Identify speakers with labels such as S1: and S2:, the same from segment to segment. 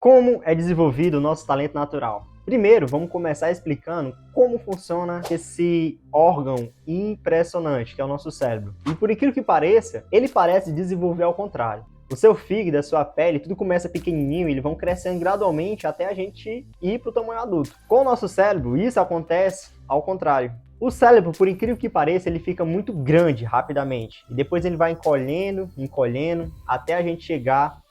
S1: Como é desenvolvido o nosso talento natural? Primeiro, vamos começar explicando como funciona esse órgão impressionante que é o nosso cérebro. E por incrível que pareça, ele parece desenvolver ao contrário. O seu fígado, a sua pele, tudo começa pequenininho e eles vão crescendo gradualmente até a gente ir para o tamanho adulto. Com o nosso cérebro, isso acontece ao contrário. O cérebro, por incrível que pareça, ele fica muito grande rapidamente. E depois ele vai encolhendo, até a gente chegar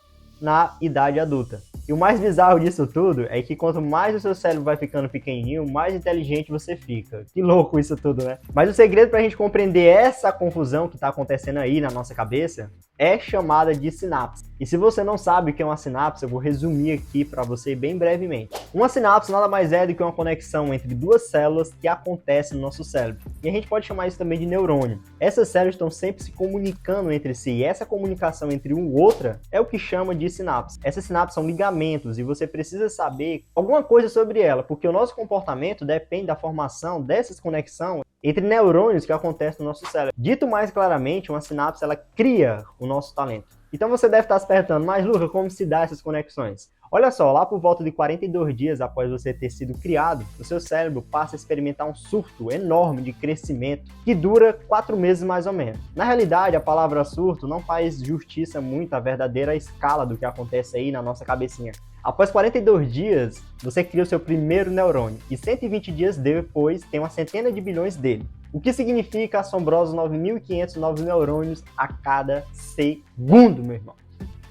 S1: na idade adulta. E o mais bizarro disso tudo é que quanto mais o seu cérebro vai ficando pequenininho, mais inteligente você fica. Que louco isso tudo, né? Mas o segredo pra gente compreender essa confusão que tá acontecendo aí na nossa cabeça é chamada de sinapse. E se você não sabe o que é uma sinapse, eu vou resumir aqui para você bem brevemente. Uma sinapse nada mais é do que uma conexão entre duas células que acontece no nosso cérebro. E a gente pode chamar isso também de neurônio. Essas células estão sempre se comunicando entre si, e essa comunicação entre uma e outra é o que chama de sinapse. Essas sinapses são ligamentos e você precisa saber alguma coisa sobre ela, porque o nosso comportamento depende da formação dessas conexões entre neurônios que acontecem no nosso cérebro. Dito mais claramente, uma sinapse ela cria o nosso talento. Então você deve estar se perguntando, mas Luca, como se dá essas conexões? Olha só, lá por volta de 42 dias após você ter sido criado, o seu cérebro passa a experimentar um surto enorme de crescimento que dura 4 meses mais ou menos. Na realidade, a palavra surto não faz justiça muito à verdadeira escala do que acontece aí na nossa cabecinha. Após 42 dias, você cria o seu primeiro neurônio e 120 dias depois tem uma centena de bilhões dele. O que significa assombrosos 9.500 novos neurônios a cada segundo, meu irmão.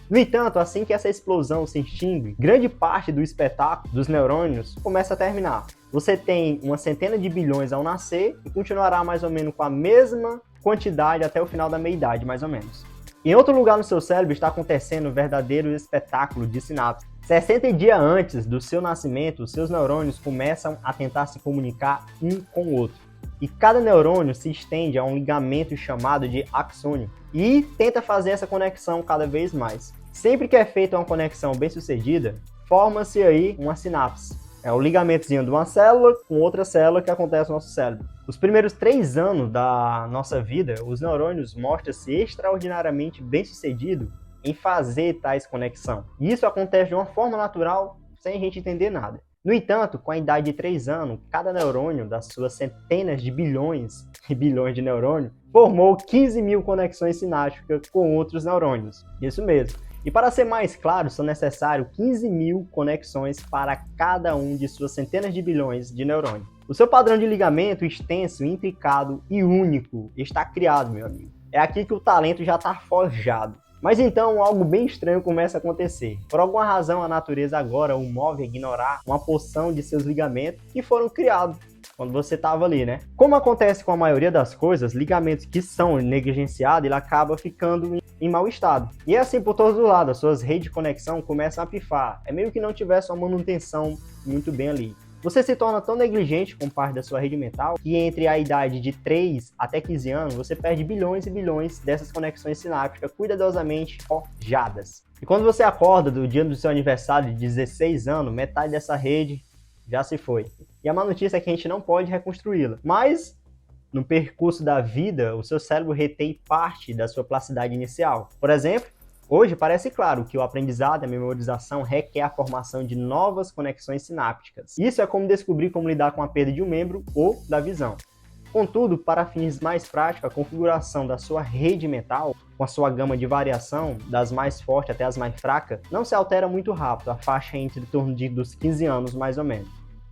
S1: No entanto, assim que essa explosão se extingue, grande parte do espetáculo dos neurônios começa a terminar. Você tem uma centena de bilhões ao nascer e continuará mais ou menos com a mesma quantidade até o final da meia-idade, mais ou menos. Em outro lugar no seu cérebro está acontecendo um verdadeiro espetáculo de sinapse. 60 dias antes do seu nascimento, os seus neurônios começam a tentar se comunicar um com o outro. E cada neurônio se estende a um ligamento chamado de axônio e tenta fazer essa conexão cada vez mais. Sempre que é feita uma conexão bem sucedida, forma-se aí uma sinapse. É o ligamentozinho de uma célula com outra célula que acontece no nosso cérebro. Os primeiros 3 anos da nossa vida, os neurônios mostram-se extraordinariamente bem-sucedidos em fazer tais conexões. E isso acontece de uma forma natural, sem a gente entender nada. No entanto, com a idade de 3 anos, cada neurônio das suas centenas de bilhões e bilhões de neurônios formou 15 mil conexões sinápticas com outros neurônios. Isso mesmo. E para ser mais claro, são necessários 15 mil conexões para cada um de suas centenas de bilhões de neurônios. O seu padrão de ligamento extenso, intricado e único está criado, meu amigo. É aqui que o talento já está forjado. Mas então algo bem estranho começa a acontecer. Por alguma razão a natureza agora o move a ignorar uma porção de seus ligamentos que foram criados quando você estava ali, né? Como acontece com a maioria das coisas, ligamentos que são negligenciados, ele acaba ficando em mau estado. E é assim por todos os lados, as suas redes de conexão começam a pifar. É meio que não tivesse uma manutenção muito bem ali. Você se torna tão negligente com parte da sua rede mental que entre a idade de 3 até 15 anos, você perde bilhões e bilhões dessas conexões sinápticas cuidadosamente forjadas. E quando você acorda do dia do seu aniversário de 16 anos, metade dessa rede já se foi. E a má notícia é que a gente não pode reconstruí-la. Mas, no percurso da vida, o seu cérebro retém parte da sua plasticidade inicial. Por exemplo, hoje parece claro que o aprendizado e a memorização requer a formação de novas conexões sinápticas. Isso é como descobrir como lidar com a perda de um membro ou da visão. Contudo, para fins mais práticos, a configuração da sua rede mental, com a sua gama de variação, das mais fortes até as mais fracas, não se altera muito rápido, a faixa é entre torno dos 15 anos mais ou menos.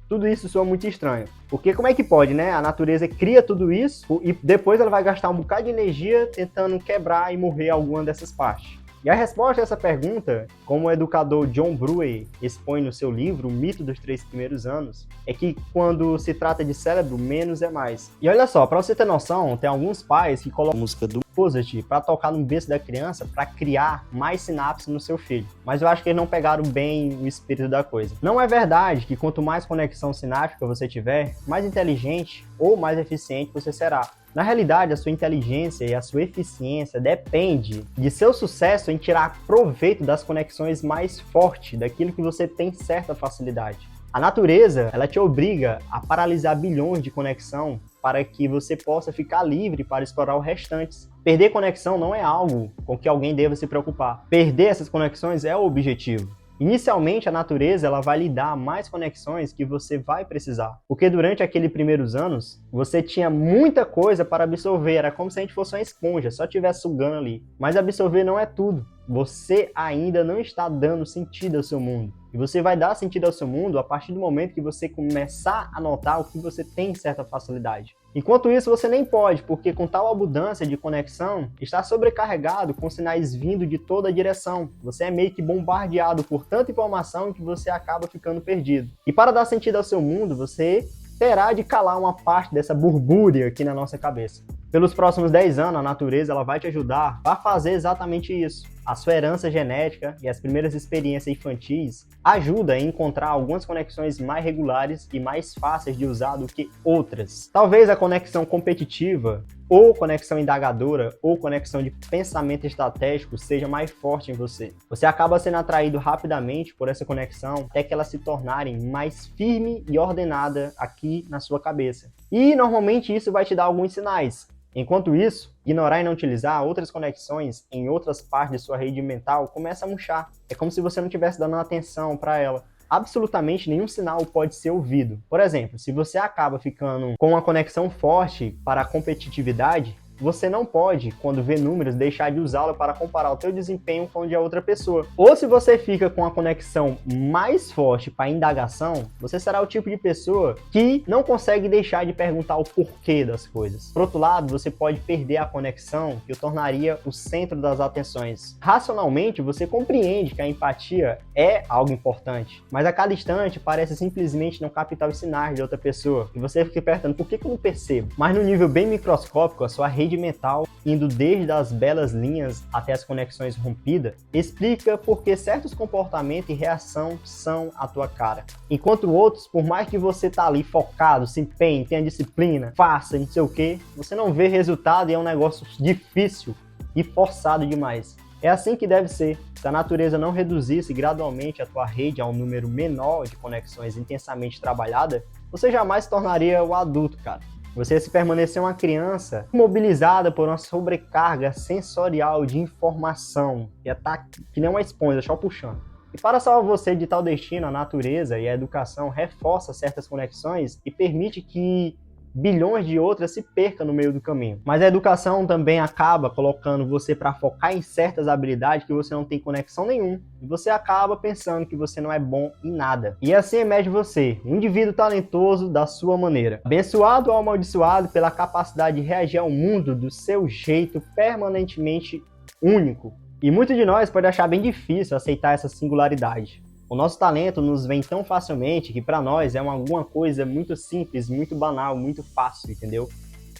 S1: Tudo isso soa muito estranho, porque como é que pode, né? A natureza cria tudo isso e depois ela vai gastar um bocado de energia tentando quebrar e morrer alguma dessas partes. E a resposta a essa pergunta, como o educador John Brewer expõe no seu livro O Mito dos 3 Primeiros Anos, é que quando se trata de cérebro, menos é mais. E olha só, para você ter noção, tem alguns pais que colocam a música do Mozart para tocar no berço da criança para criar mais sinapses no seu filho. Mas eu acho que eles não pegaram bem o espírito da coisa. Não é verdade que quanto mais conexão sináptica você tiver, mais inteligente ou mais eficiente você será. Na realidade, a sua inteligência e a sua eficiência depende de seu sucesso em tirar proveito das conexões mais fortes, daquilo que você tem certa facilidade. A natureza, ela te obriga a paralisar bilhões de conexão para que você possa ficar livre para explorar o restante. Perder conexão não é algo com que alguém deva se preocupar. Perder essas conexões é o objetivo. Inicialmente, a natureza ela vai lhe dar mais conexões que você vai precisar. Porque durante aqueles primeiros anos, você tinha muita coisa para absorver. Era como se a gente fosse uma esponja, só estivesse sugando ali. Mas absorver não é tudo. Você ainda não está dando sentido ao seu mundo. E você vai dar sentido ao seu mundo a partir do momento que você começar a notar o que você tem certa facilidade. Enquanto isso, você nem pode, porque com tal abundância de conexão, está sobrecarregado com sinais vindo de toda a direção. Você é meio que bombardeado por tanta informação que você acaba ficando perdido. E para dar sentido ao seu mundo, você terá de calar uma parte dessa borbulha aqui na nossa cabeça. Pelos próximos 10 anos, a natureza ela vai te ajudar a fazer exatamente isso. A sua herança genética e as primeiras experiências infantis ajudam a encontrar algumas conexões mais regulares e mais fáceis de usar do que outras. Talvez a conexão competitiva, ou conexão indagadora, ou conexão de pensamento estratégico seja mais forte em você. Você acaba sendo atraído rapidamente por essa conexão até que elas se tornarem mais firme e ordenada aqui na sua cabeça. E normalmente isso vai te dar alguns sinais. Enquanto isso, ignorar e não utilizar outras conexões em outras partes de sua rede mental começa a murchar. É como se você não estivesse dando atenção para ela. Absolutamente nenhum sinal pode ser ouvido. Por exemplo, se você acaba ficando com uma conexão forte para a competitividade, você não pode, quando vê números, deixar de usá-lo para comparar o teu desempenho com o de outra pessoa. Ou se você fica com a conexão mais forte para a indagação, você será o tipo de pessoa que não consegue deixar de perguntar o porquê das coisas. Por outro lado, você pode perder a conexão que o tornaria o centro das atenções. Racionalmente, você compreende que a empatia é algo importante, mas a cada instante parece simplesmente não captar os sinais de outra pessoa. E você fica perguntando, por que eu não percebo? Mas no nível bem microscópico, a sua rede mental, indo desde as belas linhas até as conexões rompidas, explica por que certos comportamentos e reação são a tua cara. Enquanto outros, por mais que você tá ali focado, se empenhe, tenha disciplina, faça, não sei o que, você não vê resultado e é um negócio difícil e forçado demais. É assim que deve ser. Se a natureza não reduzisse gradualmente a tua rede a um número menor de conexões intensamente trabalhadas, você jamais se tornaria o adulto, cara. Você se permanecer uma criança mobilizada por uma sobrecarga sensorial de informação. E tá que nem uma esponja, só puxando. E para salvar você de tal destino, a natureza e a educação reforça certas conexões e permite que bilhões de outras se percam no meio do caminho. Mas a educação também acaba colocando você para focar em certas habilidades que você não tem conexão nenhuma. E você acaba pensando que você não é bom em nada. E assim emerge você, um indivíduo talentoso da sua maneira. Abençoado ou amaldiçoado pela capacidade de reagir ao mundo do seu jeito permanentemente único. E muitos de nós pode achar bem difícil aceitar essa singularidade. O nosso talento nos vem tão facilmente que para nós é alguma coisa muito simples, muito banal, muito fácil, entendeu?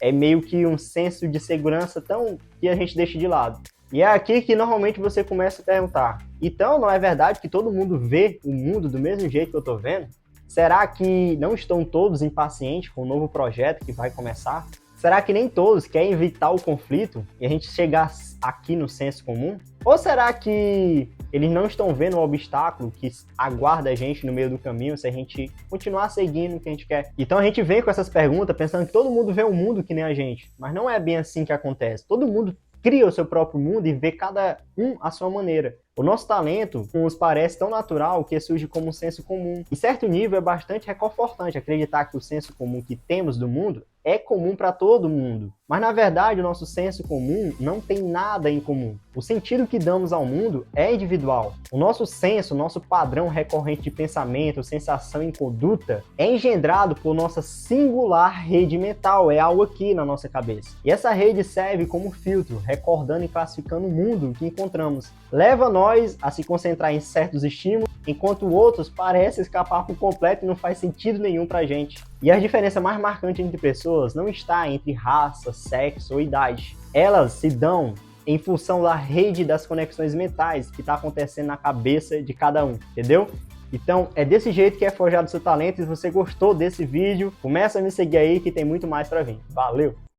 S1: É meio que um senso de segurança tão que a gente deixa de lado. E é aqui que normalmente você começa a perguntar, então não é verdade que todo mundo vê o mundo do mesmo jeito que eu tô vendo? Será que não estão todos impacientes com o novo projeto que vai começar? Será que nem todos querem evitar o conflito e a gente chegar aqui no senso comum? Ou será que eles não estão vendo o obstáculo que aguarda a gente no meio do caminho se a gente continuar seguindo o que a gente quer? Então a gente vem com essas perguntas pensando que todo mundo vê o mundo que nem a gente, mas não é bem assim que acontece. Todo mundo cria o seu próprio mundo e vê cada um à sua maneira. O nosso talento nos parece tão natural que surge como um senso comum. Em certo nível é bastante reconfortante acreditar que o senso comum que temos do mundo é comum para todo mundo. Mas na verdade o nosso senso comum não tem nada em comum. O sentido que damos ao mundo é individual. O nosso senso, o nosso padrão recorrente de pensamento, sensação e conduta é engendrado por nossa singular rede mental, é algo aqui na nossa cabeça. E essa rede serve como filtro, recordando e classificando o mundo que encontramos. Leva nós a se concentrar em certos estímulos, enquanto outros parecem escapar por completo e não faz sentido nenhum pra gente. E a diferença mais marcante entre pessoas não está entre raça, sexo ou idade. Elas se dão em função da rede das conexões mentais que está acontecendo na cabeça de cada um, entendeu? Então é desse jeito que é forjado o seu talento. E se você gostou desse vídeo, começa a me seguir aí que tem muito mais pra vir. Valeu!